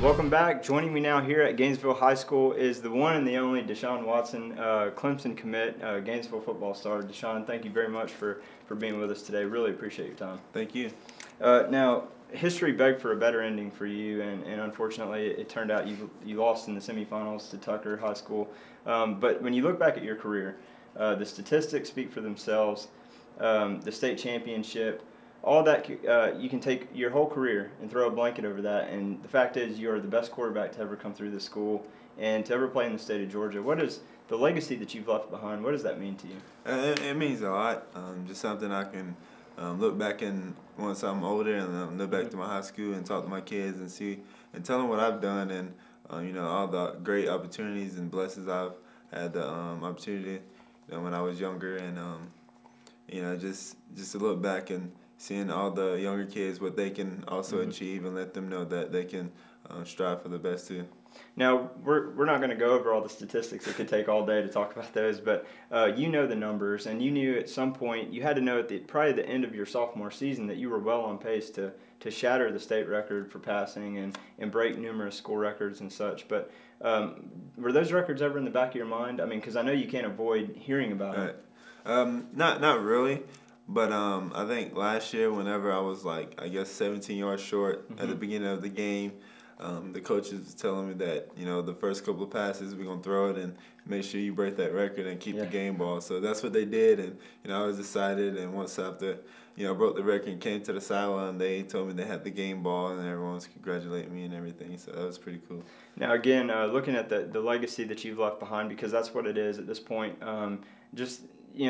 Welcome back. Joining me now here at Gainesville High School is the one and the only Deshaun Watson, Clemson commit, Gainesville football star. Deshaun, thank you very much for being with us today. Really appreciate your time. Thank you. Now, history begged for a better ending for you, and unfortunately it turned out you lost in the semifinals to Tucker High School. But when you look back at your career, the statistics speak for themselves. The state championship, all that, you can take your whole career and throw a blanket over that, and the fact is you're the best quarterback to ever come through this school and to ever play in the state of Georgia. What is the legacy that you've left behind? What does that mean to you? It means a lot. Just something I can look back in once I'm older and look back to my high school and talk to my kids and see and tell them what I've done and all the great opportunities and blessings I've had the opportunity when I was younger and just to look back and seeing all the younger kids, what they can also achieve and let them know that they can strive for the best too. Now, we're not going to go over all the statistics. It could take all day to talk about those, but you know the numbers, and you knew at some point, you had to know at probably the end of your sophomore season that you were well on pace to shatter the state record for passing and break numerous school records and such. But were those records ever in the back of your mind? I mean, because I know you can't avoid hearing about it. Not really. But I think last year, whenever I was 17 yards short at the beginning of the game, the coaches was telling me that, the first couple of passes, we're going to throw it and make sure you break that record and keep the game ball. So that's what they did, and, I was excited. And once after, broke the record and came to the sideline, they told me they had the game ball, and everyone was congratulating me and everything. So that was pretty cool. Now, again, looking at the legacy that you've left behind, because that's what it is at this point,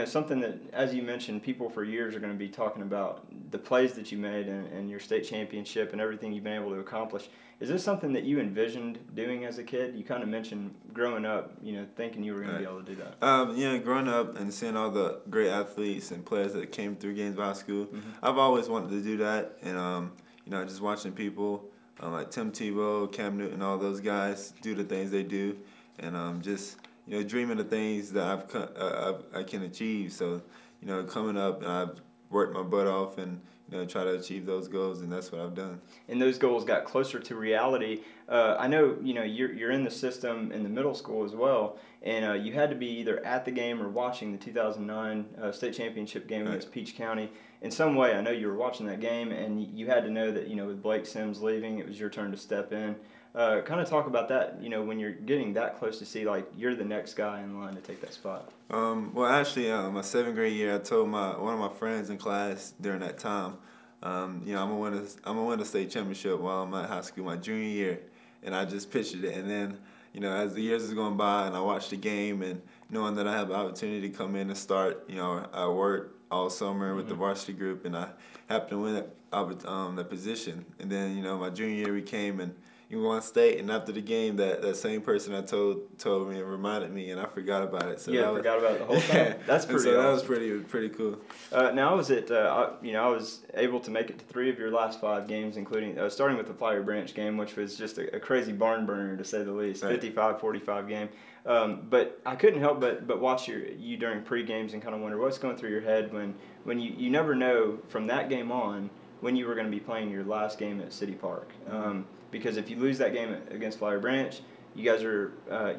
something that, as you mentioned, people for years are going to be talking about the plays that you made and your state championship and everything you've been able to accomplish. Is this something that you envisioned doing as a kid? You kind of mentioned growing up, thinking you were going to be able to do that. Growing up and seeing all the great athletes and players that came through Gainesville High School, I've always wanted to do that. And, just watching people like Tim Tebow, Cam Newton, all those guys do the things they do, and dreaming of things that I can achieve. So, coming up, and I've worked my butt off and, try to achieve those goals, and that's what I've done. And those goals got closer to reality. I know, you're in the system in the middle school as well, and you had to be either at the game or watching the 2009 state championship game against Peach County. In some way, I know you were watching that game, and you had to know that, with Blake Sims leaving, it was your turn to step in. Kind of talk about that, when you're getting that close to see, you're the next guy in line to take that spot. Well, actually, my 7th grade year, I told one of my friends in class during that time, I'm gonna win a state championship while I'm at high school my junior year, and I just pictured it. And then, as the years is going by, and I watched the game, and knowing that I have the opportunity to come in and start, I worked all summer with the varsity group, and I happened to win that position. And then, my junior year we came and you won state, and after the game, that same person I told me and reminded me, and I forgot about it. So I forgot about it the whole time. That's pretty. So awesome. That was pretty cool. Now I was I was able to make it to 3 of your last 5 games, including starting with the Flowery Branch game, which was just a crazy barn burner to say the least. Right. 55-45 game. But I couldn't help but watch you during pre-games and kind of wonder what's going through your head when you never know from that game on when you were going to be playing your last game at City Park. Because if you lose that game against Flowery Branch, you guys are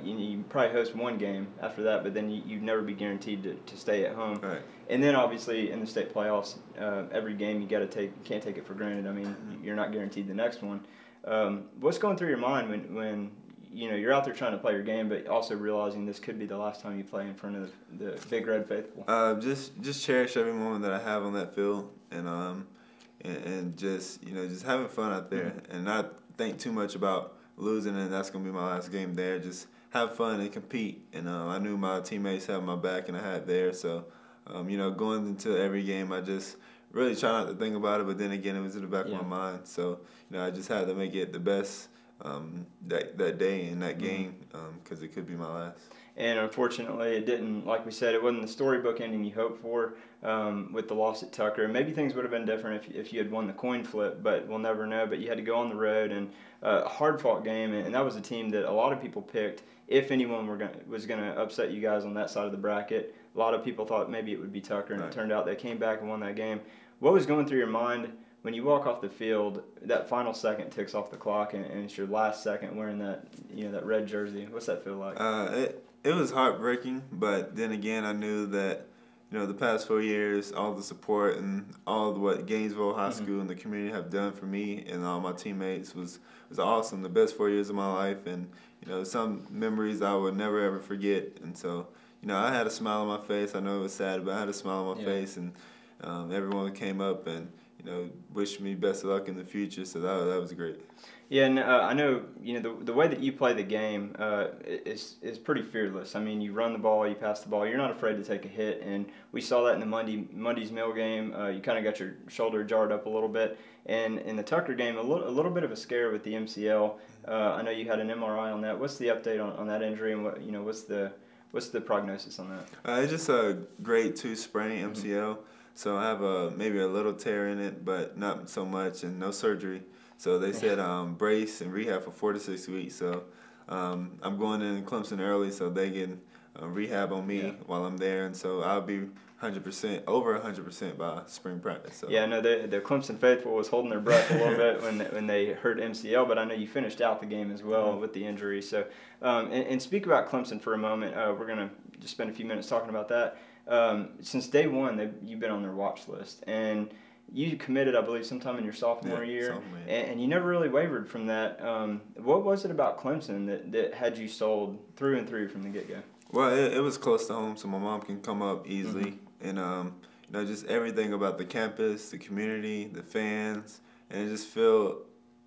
you probably host 1 game after that, but then you'd never be guaranteed to stay at home. Right. And then obviously in the state playoffs, every game you can't take it for granted. I mean, you're not guaranteed the next one. What's going through your mind when you're out there trying to play your game, but also realizing this could be the last time you play in front of the Big Red Faithful? Just cherish every moment that I have on that field, and just having fun out there, and not think too much about losing, and that's gonna be my last game there. Just have fun and compete. And I knew my teammates had my back, and I had theirs. So, going into every game, I just really try not to think about it, but then again, it was in the back of my mind. So, I just had to make it the best that day in that game because it could be my last. And unfortunately, it didn't. Like we said, it wasn't the storybook ending you hoped for with the loss at Tucker. Maybe things would have been different if you had won the coin flip, but we'll never know. But you had to go on the road, and a hard-fought game, and that was a team that a lot of people picked. If anyone was going to upset you guys on that side of the bracket, a lot of people thought maybe it would be Tucker, and it turned out they came back and won that game. What was going through your mind when you walk off the field? That final second ticks off the clock, and it's your last second wearing that that red jersey. What's that feel like? It was heartbreaking, but then again, I knew that the past 4 years, all the support and all of what Gainesville High School and the community have done for me and all my teammates was awesome. The best 4 years of my life, and some memories I would never ever forget. And so I had a smile on my face. I know it was sad, but I had a smile on my face, and everyone came up and wished me best of luck in the future. So that was great. Yeah, and I know the way that you play the game is pretty fearless. I mean, you run the ball, you pass the ball. You're not afraid to take a hit, and we saw that in the Monday's Mill game. You kind of got your shoulder jarred up a little bit, and in the Tucker game, a little bit of a scare with the MCL. I know you had an MRI on that. What's the update on that injury, and what's the prognosis on that? It's just a grade 2 sprain MCL. So I have maybe a little tear in it, but not so much, and no surgery. So they said brace and rehab for 4 to 6 weeks. So I'm going in Clemson early, so they can rehab on me while I'm there, and so I'll be 100%, over 100% by spring practice. So. Yeah, I know the Clemson faithful was holding their breath a little bit when they heard MCL, but I know you finished out the game as well with the injury. So, and speak about Clemson for a moment. We're gonna just spend a few minutes talking about that. Since day one, you've been on their watch list, and you committed, I believe, sometime in your sophomore year, and you never really wavered from that. What was it about Clemson that had you sold through and through from the get-go? Well, it was close to home, so my mom can come up easily, and just everything about the campus, the community, the fans, and it just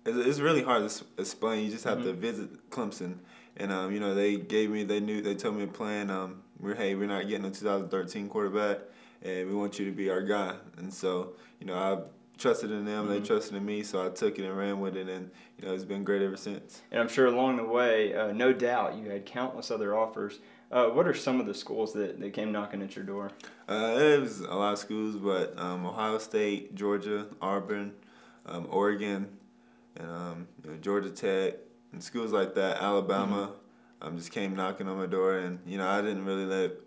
it's really hard to explain. You just have to visit Clemson, and they told me a plan. We're not getting a 2013 quarterback, and we want you to be our guy. And so, I trusted in them, they trusted in me, so I took it and ran with it, and, it's been great ever since. And I'm sure along the way, no doubt, you had countless other offers. What are some of the schools that came knocking at your door? It was a lot of schools, but Ohio State, Georgia, Auburn, Oregon, and Georgia Tech, and schools like that, Alabama. Just came knocking on my door, and I didn't really let it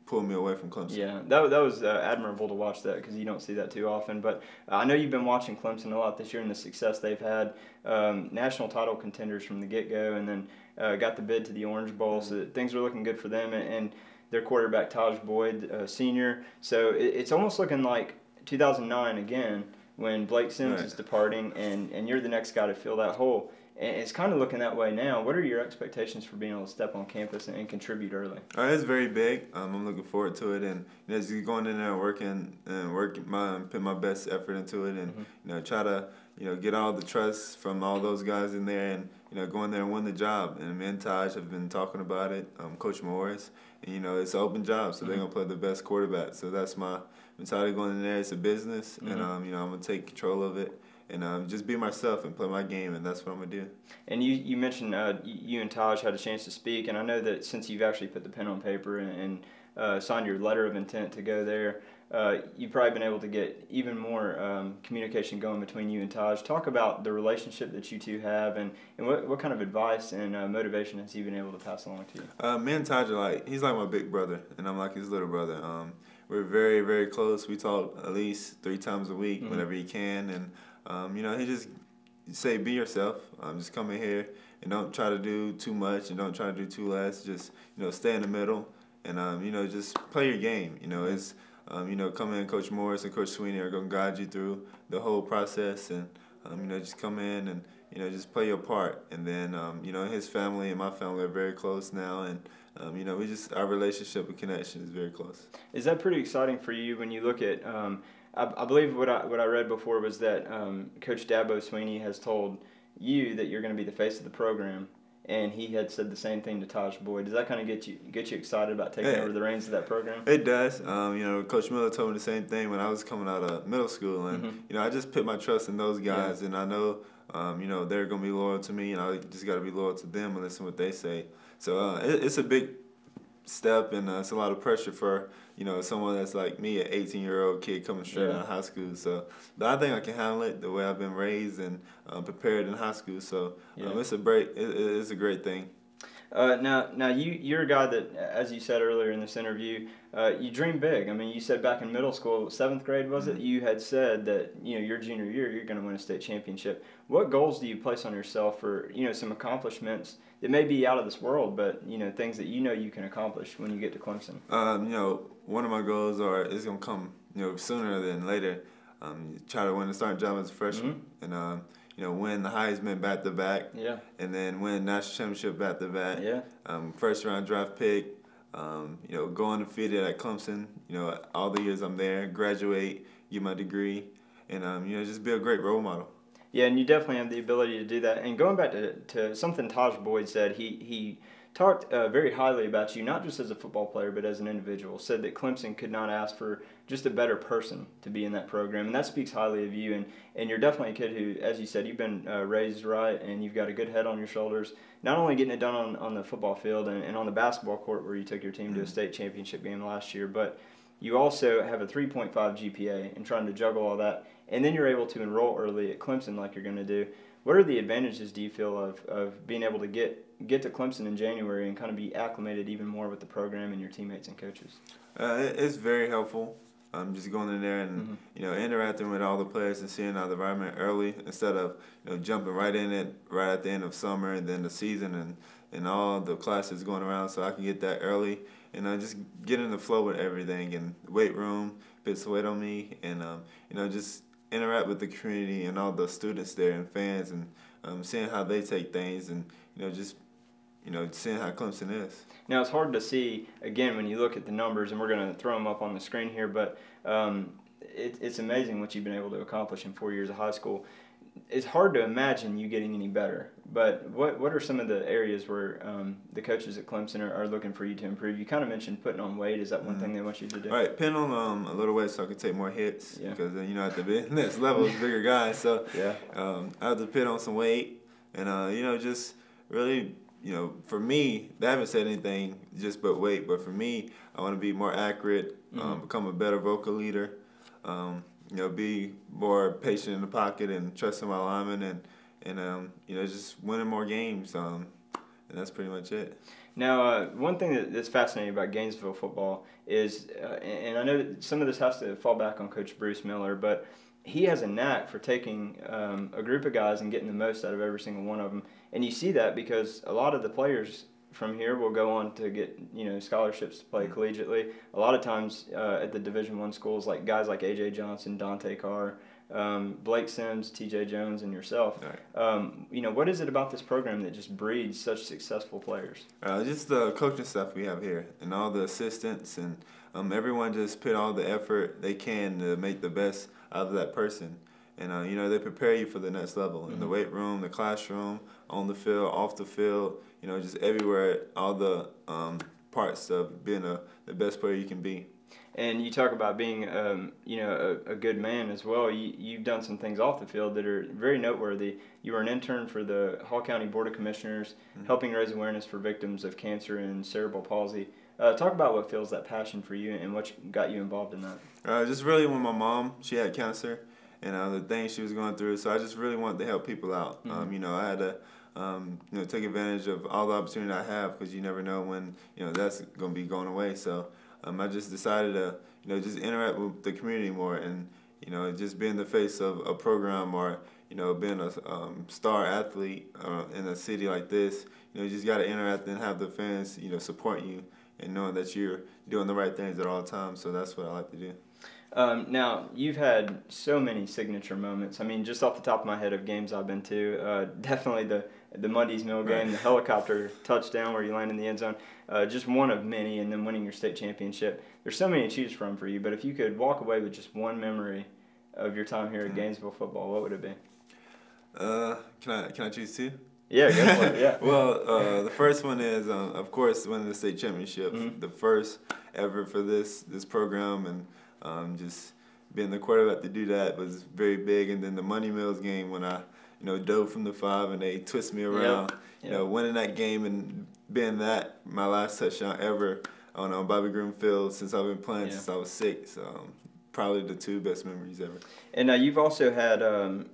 pull me away from Clemson. Yeah, that was admirable to watch that because you don't see that too often. But I know you've been watching Clemson a lot this year and the success they've had. National title contenders from the get-go, and then got the bid to the Orange Bowl, so things are looking good for them. And their quarterback, Taj Boyd, senior. So it's almost looking like 2009 again when Blake Sims is departing, and you're the next guy to fill that hole. And it's kind of looking that way now. What are your expectations for being able to step on campus and contribute early? It's very big. I'm looking forward to it, and just going in there and put my best effort into it, and try to get all the trust from all those guys in there, and go in there and win the job. And me and Taj have been talking about it. Coach Morris, and it's an open job, so they're gonna play the best quarterback. So that's my mentality going in there. It's a business, and I'm gonna take control of it. And just be myself and play my game, and that's what I'm going to do. And you mentioned you and Taj had a chance to speak, and I know that since you've actually put the pen on paper and signed your letter of intent to go there, you've probably been able to get even more communication going between you and Taj. Talk about the relationship that you two have, and what kind of advice and motivation has he been able to pass along to you? Me and Taj he's like my big brother, and I'm like his little brother. We're very, very close. We talk at least 3 times a week whenever he can, and he just say be yourself. Just come in here and don't try to do too much and don't try to do too less. Just stay in the middle and just play your game. It's come in. Coach Morris and Coach Sweeney are gonna guide you through the whole process, and just come in and just play your part. And then his family and my family are very close now, and our relationship and connection is very close. Is that pretty exciting for you when you look at? I believe what I read before was that Coach Dabo Sweeney has told you that you're going to be the face of the program, and he had said the same thing to Taj Boyd. Does that kind of get you excited about taking over the reins of that program? It does. Coach Miller told me the same thing when I was coming out of middle school, and I just put my trust in those guys, and I know they're gonna be loyal to me, and I just got to be loyal to them and listen to what they say. So it's a big step, and it's a lot of pressure for someone that's like me, an 18-year-old kid coming straight out of high school. So, but I think I can handle it the way I've been raised and prepared in high school. So it's a great thing. Now you're a guy that, as you said earlier in this interview, you dream big. I mean, you said back in middle school, 7th grade was it? You had said that your junior year you're going to win a state championship. What goals do you place on yourself for some accomplishments that may be out of this world, but things that you can accomplish when you get to Clemson? One of my goals is going to come sooner than later. Try to win the starting job as a freshman, and win the Heisman back-to-back, and then win national championship back-to-back, first-round draft pick, go undefeated at Clemson, all the years I'm there, graduate, get my degree, and, just be a great role model. Yeah, and you definitely have the ability to do that. And going back to something Taj Boyd said, he talked very highly about you, not just as a football player, but as an individual. Said that Clemson could not ask for just a better person to be in that program, and that speaks highly of you. And you're definitely a kid who, as you said, you've been raised right, and you've got a good head on your shoulders. Not only getting it done on the football field and on the basketball court where you took your team to a state championship game last year, but you also have a 3.5 GPA and trying to juggle all that. And then you're able to enroll early at Clemson like you're going to do. What are the advantages, do you feel, of being able to get to Clemson in January and kind of be acclimated even more with the program and your teammates and coaches? It's very helpful. Just going in there and interacting with all the players and seeing how the environment early instead of jumping right in it right at the end of summer and then the season and all the classes going around. So I can get that early and just get in the flow with everything and weight room, bits of weight on me, and just interact with the community and all the students there and fans and seeing how they take things and just seeing how Clemson is. Now, it's hard to see, again, when you look at the numbers, and we're going to throw them up on the screen here, but it's amazing what you've been able to accomplish in 4 years of high school. It's hard to imagine you getting any better, but what are some of the areas where the coaches at Clemson are looking for you to improve? You kind of mentioned putting on weight. Is that one thing they want you to do? All right, putting on a little weight so I can take more hits because at the next level is bigger guys. So I have to put on some weight and just really. For me, they haven't said anything just but wait. But for me, I want to be more accurate, become a better vocal leader, be more patient in the pocket and trusting my linemen and just winning more games. And that's pretty much it. Now, one thing that's fascinating about Gainesville football is, and I know that some of this has to fall back on Coach Bruce Miller, but he has a knack for taking a group of guys and getting the most out of every single one of them. And you see that because a lot of the players from here will go on to get scholarships to play collegiately. A lot of times at the Division I schools, like guys like A.J. Johnson, Dante Carr, Blake Sims, T.J. Jones, and yourself. Right. What is it about this program that just breeds such successful players? Just the coaching staff we have here and all the assistants and everyone just put all the effort they can to make the best out of that person. And, they prepare you for the next level in the weight room, the classroom, on the field, off the field, just everywhere, all the parts of being the best player you can be. And you talk about being, a good man as well. You've done some things off the field that are very noteworthy. You were an intern for the Hall County Board of Commissioners, helping raise awareness for victims of cancer and cerebral palsy. Talk about what fuels that passion for you and what got you involved in that. Just really when my mom, she had cancer and the things she was going through, so I just really wanted to help people out. I had to take advantage of all the opportunity I have because you never know when that's going to be going away. So I just decided to just interact with the community more and just being the face of a program or being a star athlete in a city like this. You just got to interact and have the fans support you and knowing that you're doing the right things at all times. So that's what I like to do. Now, you've had so many signature moments. I mean, just off the top of my head of games I've been to, definitely the Mundy's Mill game, the helicopter touchdown where you land in the end zone, just one of many, and then winning your state championship. There's so many to choose from for you, but if you could walk away with just one memory of your time here at Gainesville football, what would it be? Can I choose two? Yeah, go for it. Yeah. Well, the first one is, of course, winning the state championship. The first ever for this program, and just being the quarterback to do that was very big. And then the Money Mills game when I, dove from the 5 and they twist me around. Winning that game and being that my last touchdown ever on Bobby Groom Field since I've been playing since I was 6. Probably the 2 best memories ever. And you've also had, a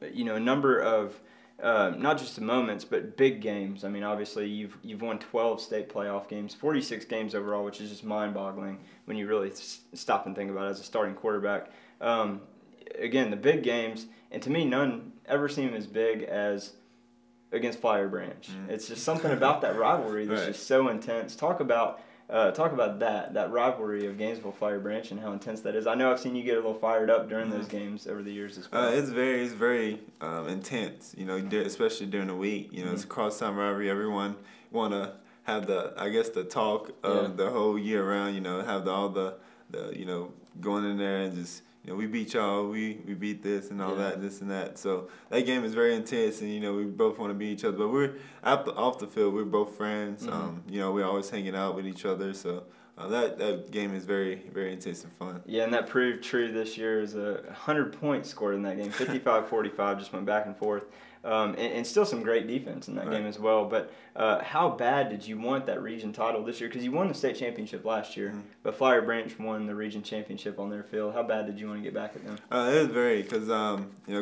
number of not just the moments, but big games. I mean, obviously, you've won 12 state playoff games, 46 games overall, which is just mind-boggling when you really stop and think about it as a starting quarterback. Again, the big games, and to me, none ever seem as big as against Flyer Branch. It's just something about that rivalry that's just so intense. Talk about that rivalry of Gainesville Flyer Branch and how intense that is. I know I've seen you get a little fired up during those games over the years as well. It's very intense. Especially during the week. It's a cross-town rivalry. Everyone want to have the talk of the whole year around. Have all the going in there and just. We beat y'all, we beat this and all that, this and that. So that game is very intense, and we both want to beat each other. But we're off the field, we're both friends. We're always hanging out with each other. So that game is very, very intense and fun. Yeah, and that proved true this year. Is 100 points scored in that game, 55-45, just went back and forth. And still some great defense in that game as well. But how bad did you want that region title this year? Because you won the state championship last year, but Flyer Branch won the region championship on their field. How bad did you want to get back at them? It was very, because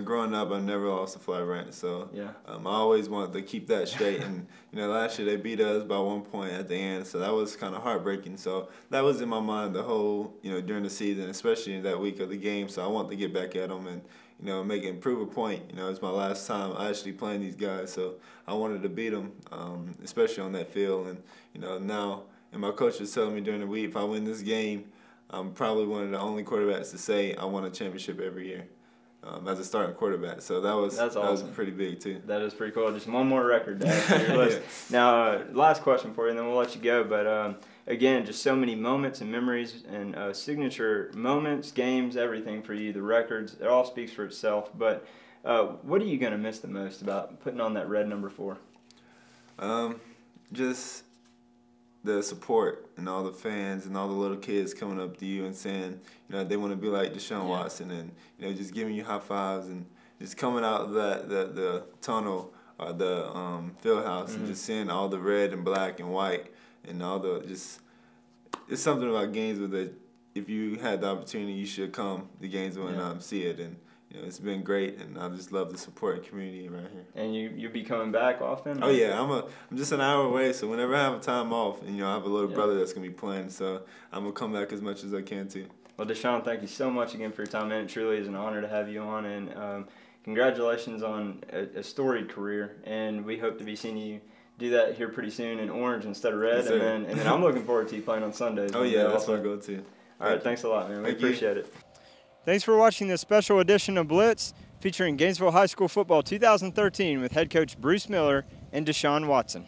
growing up, I never lost to Flyer Branch, so I always wanted to keep that straight. And last year they beat us by 1 point at the end, so that was kind of heartbreaking. So that was in my mind the whole during the season, especially in that week of the game. So I wanted to get back at them and. Improve a point. It's my last time actually playing these guys, so I wanted to beat them, especially on that field. And now, and my coach was telling me during the week, if I win this game, I'm probably one of the only quarterbacks to say I won a championship every year as a starting quarterback. So that was pretty big too. That is pretty cool. Just one more record to add to your list. Now, last question for you, and then we'll let you go. But again, just so many moments and memories and signature moments, games, everything for you, the records, it all speaks for itself. But what are you going to miss the most about putting on that red number 4? Just the support and all the fans and all the little kids coming up to you and saying, they want to be like Deshaun Watson and, just giving you high fives and just coming out of the tunnel or the field house and just seeing all the red and black and white and all it's something about Gainesville that if you had the opportunity, you should come to Gainesville and see it. And it's been great, and I just love the support community around here. And you'll be coming back often? Oh yeah, I'm just an hour away, so whenever I have a time off, and I have a little brother that's gonna be playing, so I'm gonna come back as much as I can too. Well, Deshaun, thank you so much again for your time, man. It truly is an honor to have you on, and congratulations on a storied career. And we hope to be seeing you do that here pretty soon in orange instead of red, and then I'm looking forward to you playing on Sundays. Oh yeah, that's my goal too. All right, thanks a lot, man. We appreciate it. Thanks for watching this special edition of Blitz featuring Gainesville High School Football 2013 with head coach Bruce Miller and Deshaun Watson.